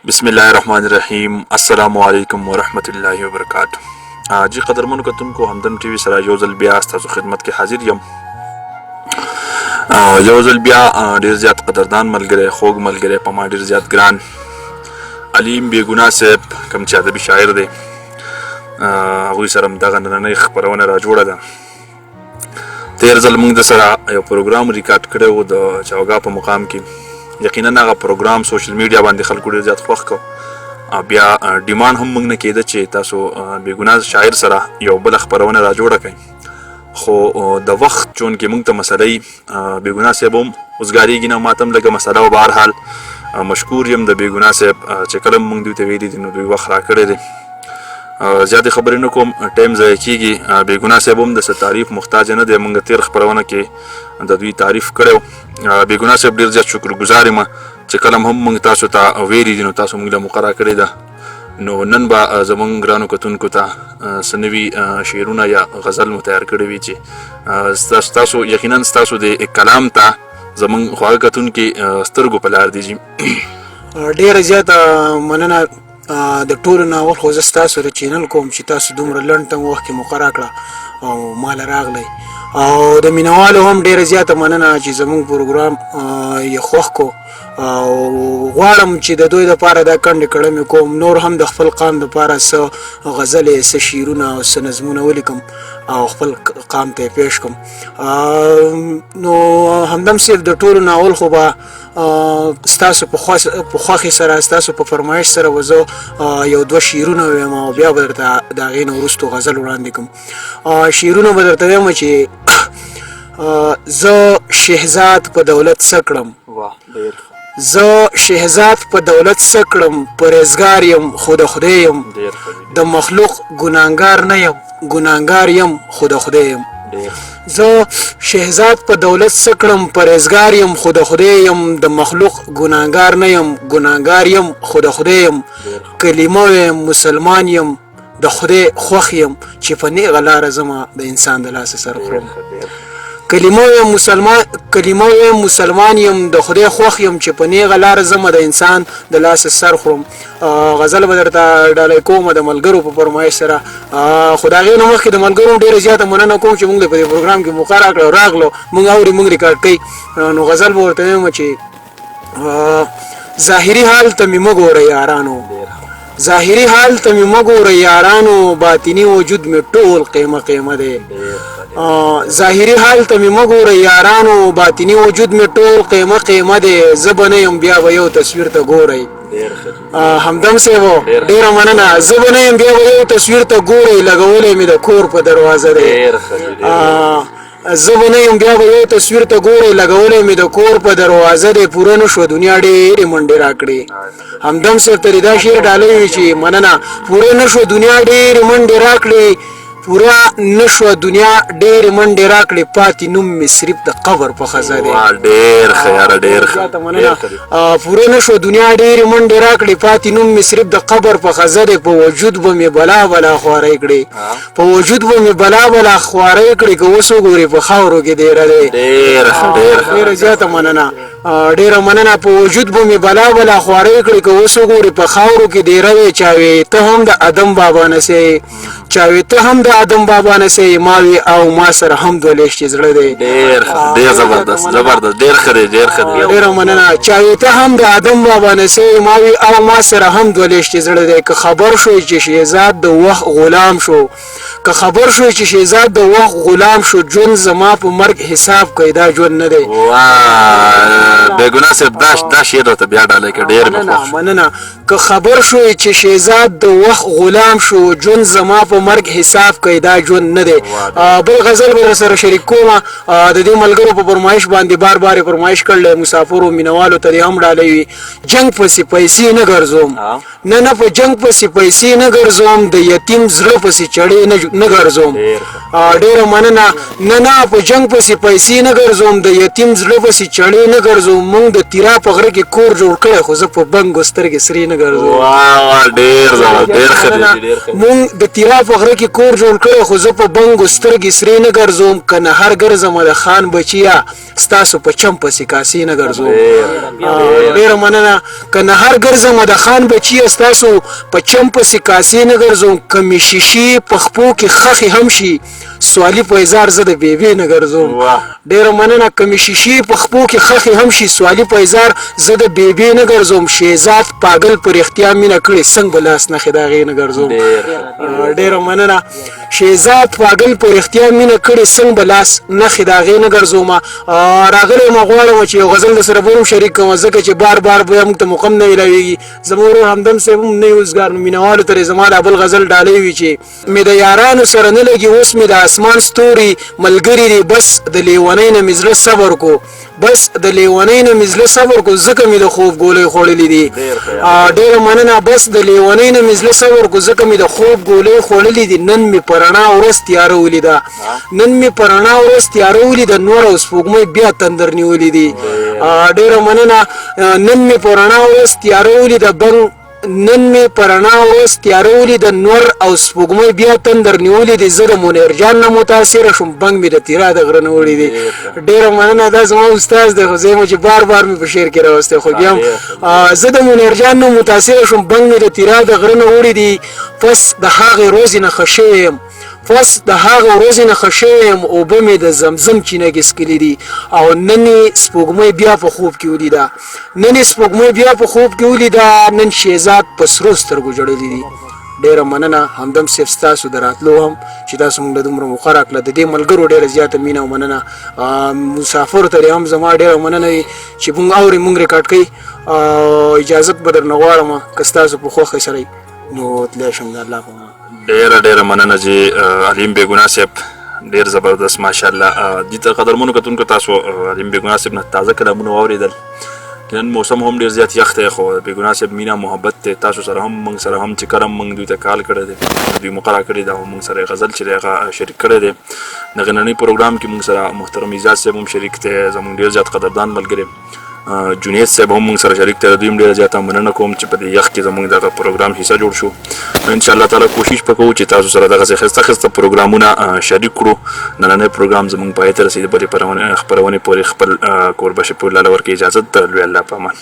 بسم الله الرحمن الرحیم. السلام علیکم ورحمت الله وبرکاتہ. جی قدرمنو کتونکو همدم ټي وي سره یو ځل بیا ستاسو خدمت کې حاضر یم. یو ځل بیا ډیر زیات قدردان ملګری، خوږ ملګری، په ما ډیر زیات ګران علیم بیګناه صاحب کوم چې ادبي شاعر دی، هغوی سره همدغه نننۍ خپرونه را جوړه ده. تېر ځل موږ د سره یو پروګرام ریکارډ کړی و د چوګا په مقام کې. یقینا هغه پروګرام سوشل میډیا باندې خلکو ډېر زیات خوښ کړ. بیا ډیمانډ هم موږ نه کېده چې تاسو بیګناه شاعر سره یو بله خپرونه را جوړه کړئ، خو د وخت چون کې موږ ته مسله بیګناه صاحب هم اوسګارېږي نه، ما ته هم لږه مسله و. بهرحال مشکور یم د بیګناه صاحب چې کله موږ دوی ته ویلي دي نو دوی وخت را کړی دی. زیاتې خبرې نه کوم، ټایم ضایع کېږي. بیګناه صاحب هم د څه تعریف محتاج نه دی، موږ تېر خپرونه کې د دوی تعریف کړی و. بیګناه صاحب ډېر زیات شکرګزار یم چې کله هم موږ تاسو ته ویلي دي نو تاسو موږ له مقرره کړې ده. نو نن به زموږ ګرانو کتونکو ته څه نوي شعرونه یا غزل مو تیار کړی وي چې ستاسو یقینا ستاسو د کلام ته زموږ خواږه کتونکي سترګو په لار دي. ډېره زیاته مننه د ټولو نه. اول خو زه ستاسو د چینل کوم چې تاسو دومره لنډ تم وخت کې مقرره کړه او ماله راغلی، او د مینوالو هم ډېره زیاته مننه چې زموږ پروګرام یې خوښ کو، او غواړم چې د دوی دپاره دا کنډې کړمې کوم، نور هم د خپل قام دپاره څه غزلې، څه شعرونه او څه نظمونه ولیکم او خپل قام ته یې پیش کړم. نو همدم صرف د ټولو نه اول خو به ستاسو په خوښې سره، ستاسو په فرمایش سره به زه یو دوه شعرونه ویم او بیا به درته د هغې نه وروستو غزل وړاندې کړم. شعرونه به درته ویم چې زه شهزاد په دولت څه کړم، زه شهزاد په دولت څه کړم، پرهیزګار یم خو د خدای یم، د مخلوق ګناهګار نه یم، ګناهګار یم خو د خدای یم. زه شهزاد په دولت څه کړم، پرهیزګار یم خو د خدای یم، د مخلوق ګناهګار نه یم، ګناهګار یم خو د خدای یم. کلمه یم، مسلمان یم، د خدای خوښ یم، چې په نیغه لاره ځمه د انسان د لاسه سر خورم. کلمه یم، مسلمان یم، د خدای خوښ یم، چې په نیغه لاره ځمه د انسان د لاسه سر خورم. غزل به درته ډالۍ کوم د ملګرو په فرمایش سره. خو د هغې نه مخکې د ملګرو ډېره زیاته مننه کوم چې موږ په دې پروګرام کې مقرره کړه او راغلو، موږ اوري، موږ ریکارډ کوي. نو غزل به ورته وایم چې ظاهري حال ته مې مه ګورئ یارانو، ظاهري حال ته مې مه ګورئ یارانو، باطني وجود مې ټول قیمه قیمه دی. ظاهري حال ته مې مه ګورئ یارانو، باطني وجود مې ټول قیمه قیمه دی. زه به نه یم بیا به یو تصویر ته ګورئ. همدم صاحب ډېره مننه. زه به نه یم بیا به یو تصویر ته ګورئ، لګولی مې د کور په دروازه دی. زه به نه یم بیا به یو تصویر ته ګورئ، لګولی مې د کور په دروازه دی. پوره نه شوه دنیا ډېرې منډې راکړې. همدم صاحب ته دا شعر ډالۍ وي چې مننه. پوره نه شوه دنیا ډېرې منډې راکړې، پوره نه شوه دنیا ډېرې منډې راکړې، پاتې نوم مې صرف د قبر په خزه دی. ډېر ښه یاره، ډېر ښه مننه. پوره نه شوه دنیا ډېرې منډې راکړې، پاتې نوم مې صرف د قبر په خزه دی. په وجود به مې بلا بلا خوارۍ کړې، په وجود به مې بلا بلا خوارۍ کړې، که اوس وګورې په خاورو کې دیره دی. ډېره زیاته مننه، ډېره مننه. په وجود به مې بلا بلا خوارۍ کړې، که اوس وګورې په خاورو کې دیره دی. چاوې ته هم د ادم بابا نه سې، چاوې ته هم د ادم بابا نه سې، ما وي او ما سره هم دوه لېشتې زړه دی. ډېر زبردست، ډېر ښه دی، ډېر ښه دی. ډېره مننه. چاوې ته هم د ادم بابا نه سې، ما وي او ما سره هم دوه لېشتې زړه دی. که خبر شوی چې شهزاد د وخت غلام شو، که خبر شوی چې شهزاد د وخت غلام شو، ژوند زما په مرګ حساب کوي، دا ژوند نه دی. بیګناه صاحب دا شعر راته بیا ډالۍ کړه، ډېر مې خوښ. مننه. که خبر شوی چې شهزاد د وخت غلام شو، ژوند زما په مرګ حساب کوي، دا ژوند نه دی. بل غزل به سره شریک کوم. د دې ملګرو په فرمایش باندې بار بار فرمایش کړل، مسافرو مینوالو ته هم ډالۍ وي. جنگ پسې پیسې نه ګرځوم، نه په جنگ پسې پیسې نه ګرځوم، د یتیم زړه پسې چړې نه ګرځوم. ډېره مننه. نه په جنگ پسې پیسې نه ګرځوم، د یتیم زړه پسې چړې نه ګرځوم. مونږ د تیرا په غره کې کور جوړ کړی، خو زه په بنګو سترګې سرې نه ګرځوم. ډېر ښه دی. مونږ د تیرا په غره کې کور جوړ کړی خو زه په بنګو سترګې سرې نه ګرځوم که نهر ګرځمه د خان بچیه ستاسو په چم پسې کاسې نه ګرځوم. ډېره مننه. که نهر ګرځمه د خان بچیه ستاسو په چم پسې کاسې نه ګرځوم که مې شیشې په خپو کې خښې هم شي سوالي په اظهار زه د بیبې نه ګرځوم. ډېره مننه. که مې شیشې په خپو کې خښې هم شي سوالي په اظهار زه د بیبې نه ګرځوم. شهزاد پاگل په رښتیا مینه کړې څنګ به لاس نښې د هغې نه ګرځوم. ډېره مننه. شهزاد پاگل په رښتیا مینه کړې څنګ به لاس نښې د هغې نه ګرځومه. راغلی یم غواړم چې یو غزل درسره به هم شریک کړم ځکه چې بار بار بیا موږ ته موقع هم نه میلاویږي. زما ورور همدم صاحب هم نه اوزګار نو مینهوالو ته زما دا بل غزل ډالۍ وي چې مې د یارانو سره نه لګي اوس مې د اسمان ستوري ملګري دي بس د لیونۍ نه مې زړه صبر کو بس د لیونۍ نه مې زړه صبر کو ځکه مې د خوب ګولۍ خوړلې دي. ډېره مننه. بس د لیونۍ نه مې زړه صبر کو ځکه مې د خوب ګولۍ خوړلې دي. نن مې په رڼا ورځ تیاره ولیده نن مې په رڼا ورځ تیاره ولیده نور او سپوږمۍ بیا تندر نیولې دي. ډېره مننه. نن مې په رڼا ورځ تیاره ولیده نن مې په رڼا ورځ تیاره ولیده نور او سپوږمۍ بیا تندر نیولې دي. زه د منیر جان نه متاثره شوم بنګ مې د تیرا د غره نه وړی دی. ډېره مننه. دا زما استاد دی خو زه یم چې بار بار مې په شعر کې راوستی خو بیا هم زه د منیر جان نه متاثره شوم بنګ مې د تیرا د غره نه وړی دی. پس د هغې ورځې نه ښه شوی یم پس د هغه ورځې نه ښه شوی یم اوبه مې د زمزم چینه کې څکلي دي او نن یې سپوږمۍ بیا په خوب کې ولیده نن یې سپوږمۍ بیا په خوب کې ولیده نن شهزاد په سرو سترګو ژړلي دي. ډېره مننه. همدم صاحب ستاسو د راتلو هم چې تاسو موږ له دومره موقع راکړه د دې ملګرو ډېره زیاته مینه او مننه. مسافرو ته هم زما ډېره مننه وي چې موږ اورې موږ ریکارډ کوي. اجازت به درنه غواړم که ستاسو په خوښۍ سره نو تللی شم د الله په امان. ډېره مننه چې علیم بېګناه صاحب ډېر زبردست ماشاءالله. دې ته قدرمنو کتونکو تاسو علیم بېګناه صاحب نه تازه کلامونه واورېدل. نن موسم هم ډېر زیات یخ دی خو بېګناه صاحب مینه محبت دی تاسو سره هم موږ سره هم چې کله موږ دوی ته کال کړی دی دوی موقع راکړې ده او موږ سره یې غزل چې دی هغه شریک کړی دی. د نننۍ پروګرام کې موږ سره محترم اعجاز صاحب هم شریک دی زموږ ډېر زیات قدردان ملګری جنید صاحب هم موږ سره شریک دی. دوی هم ډېره زیاته مننه کوم چې په دې یخ کې زموږ دغه پروګرام حصه جوړ شو. انشاءالله تعالی کوشش به کوو چې تاسو سره دغسې ښایسته ښایسته پروګرامونه شریک کړو. نننی پروګرام زموږ پای ته رسېدي بلې خپرونې پورې خپل کوربه شفیع الله ورکړي اجازت د لوی الله په امان.